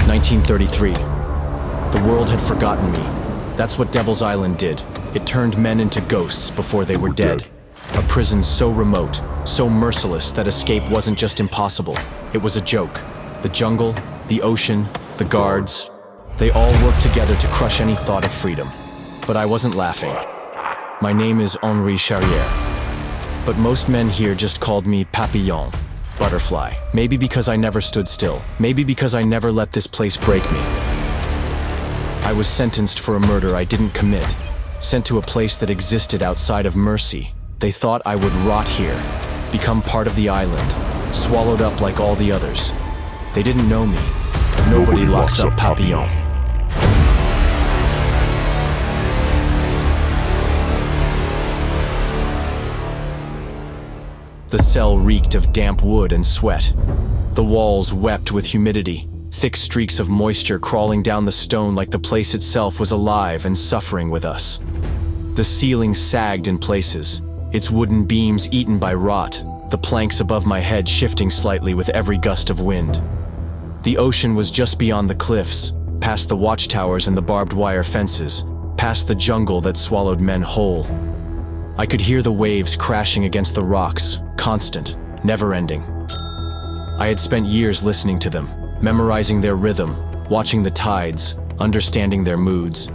1933. The world had forgotten me. That's what Devil's Island did. It turned men into ghosts before they were dead. A prison so remote, so merciless that escape wasn't just impossible. It was a joke. The jungle, the ocean, the guards, they all worked together to crush any thought of freedom. But I wasn't laughing. My name is Henri Charrière. But most men here just called me Papillon, butterfly. Maybe because I never stood still. Maybe because I never let this place break me. I was sentenced for a murder I didn't commit, sent to a place that existed outside of mercy. They thought I would rot here, become part of the island, swallowed up like all the others. They didn't know me. Nobody locks up Papillon. The cell reeked of damp wood and sweat. The walls wept with humidity, thick streaks of moisture crawling down the stone like the place itself was alive and suffering with us. The ceiling sagged in places, its wooden beams eaten by rot, the planks above my head shifting slightly with every gust of wind. The ocean was just beyond the cliffs, past the watchtowers and the barbed wire fences, past the jungle that swallowed men whole. I could hear the waves crashing against the rocks, constant, never-ending. I had spent years listening to them, memorizing their rhythm, watching the tides, understanding their moods.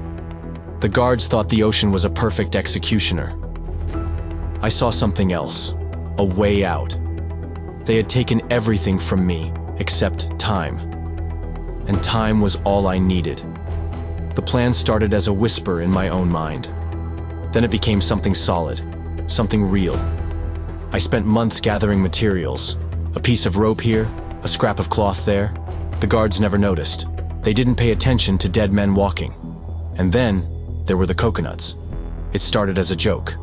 The guards thought the ocean was a perfect executioner. I saw something else, a way out. They had taken everything from me, except time. And time was all I needed. The plan started as a whisper in my own mind. Then it became something solid, something real. I spent months gathering materials. A piece of rope here, a scrap of cloth there. The guards never noticed. They didn't pay attention to dead men walking. And then, there were the coconuts. It started as a joke.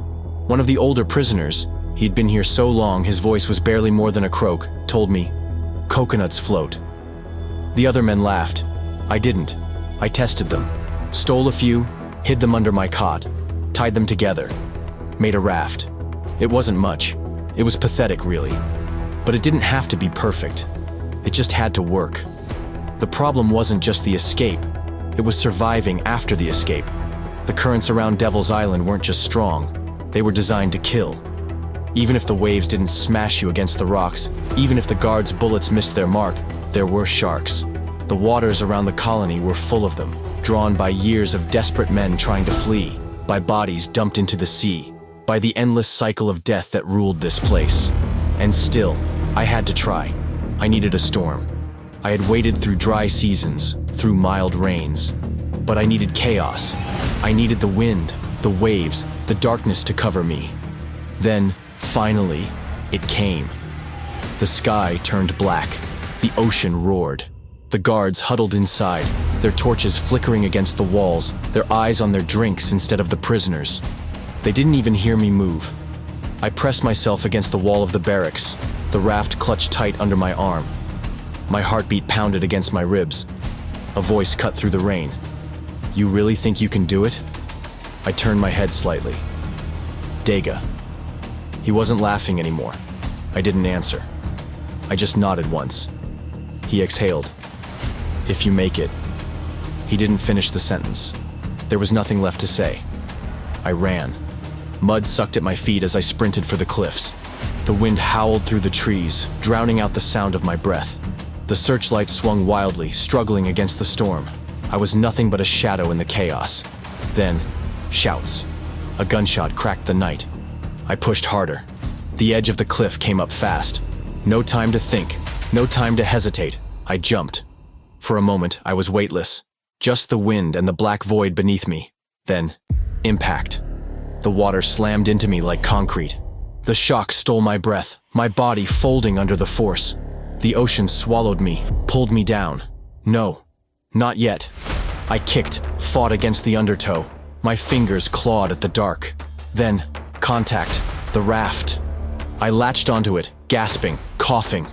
One of the older prisoners, he'd been here so long his voice was barely more than a croak, told me, "Coconuts float." The other men laughed. I didn't. I tested them. Stole a few, hid them under my cot, tied them together, made a raft. It wasn't much. It was pathetic, really. But it didn't have to be perfect. It just had to work. The problem wasn't just the escape. It was surviving after the escape. The currents around Devil's Island weren't just strong. They were designed to kill. Even if the waves didn't smash you against the rocks, even if the guards' bullets missed their mark, there were sharks. The waters around the colony were full of them, drawn by years of desperate men trying to flee, by bodies dumped into the sea, by the endless cycle of death that ruled this place. And still, I had to try. I needed a storm. I had waded through dry seasons, through mild rains. But I needed chaos. I needed the wind, the waves, the darkness to cover me. Then, finally, it came. The sky turned black. The ocean roared. The guards huddled inside, their torches flickering against the walls, their eyes on their drinks instead of the prisoners. They didn't even hear me move. I pressed myself against the wall of the barracks, the raft clutched tight under my arm. My heartbeat pounded against my ribs. A voice cut through the rain. "You really think you can do it?" I turned my head slightly. Dega. He wasn't laughing anymore. I didn't answer. I just nodded once. He exhaled. "If you make it." He didn't finish the sentence. There was nothing left to say. I ran. Mud sucked at my feet as I sprinted for the cliffs. The wind howled through the trees, drowning out the sound of my breath. The searchlight swung wildly, struggling against the storm. I was nothing but a shadow in the chaos. Then, shouts. A gunshot cracked the night. I pushed harder. The edge of the cliff came up fast. No time to think, no time to hesitate. I jumped. For a moment, I was weightless. Just the wind and the black void beneath me. Then, impact. The water slammed into me like concrete. The shock stole my breath, my body folding under the force. The ocean swallowed me, pulled me down. No, not yet. I kicked, fought against the undertow. My fingers clawed at the dark. Then, contact, the raft. I latched onto it, gasping, coughing.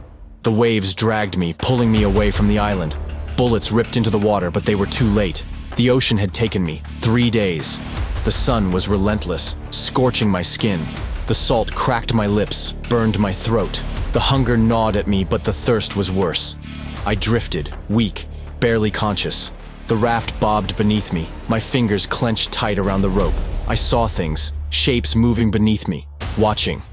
The waves dragged me, pulling me away from the island. Bullets ripped into the water, but they were too late. The ocean had taken me, 3 days. The sun was relentless, scorching my skin. The salt cracked my lips, burned my throat. The hunger gnawed at me, but the thirst was worse. I drifted, weak, barely conscious. The raft bobbed beneath me, my fingers clenched tight around the rope. I saw things, shapes moving beneath me, watching.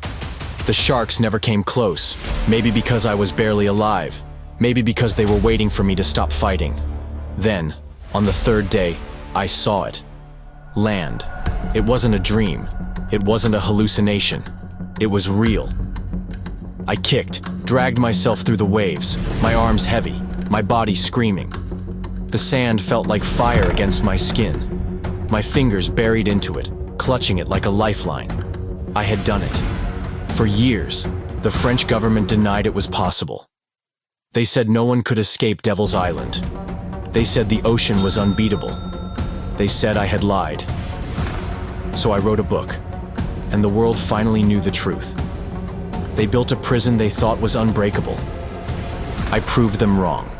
The sharks never came close, maybe because I was barely alive, maybe because they were waiting for me to stop fighting. Then, on the third day, I saw it. Land. It wasn't a dream. It wasn't a hallucination. It was real. I kicked, dragged myself through the waves, my arms heavy, my body screaming. The sand felt like fire against my skin. My fingers buried into it, clutching it like a lifeline. I had done it. For years, the French government denied it was possible. They said no one could escape Devil's Island. They said the ocean was unbeatable. They said I had lied. So I wrote a book, and the world finally knew the truth. They built a prison they thought was unbreakable. I proved them wrong.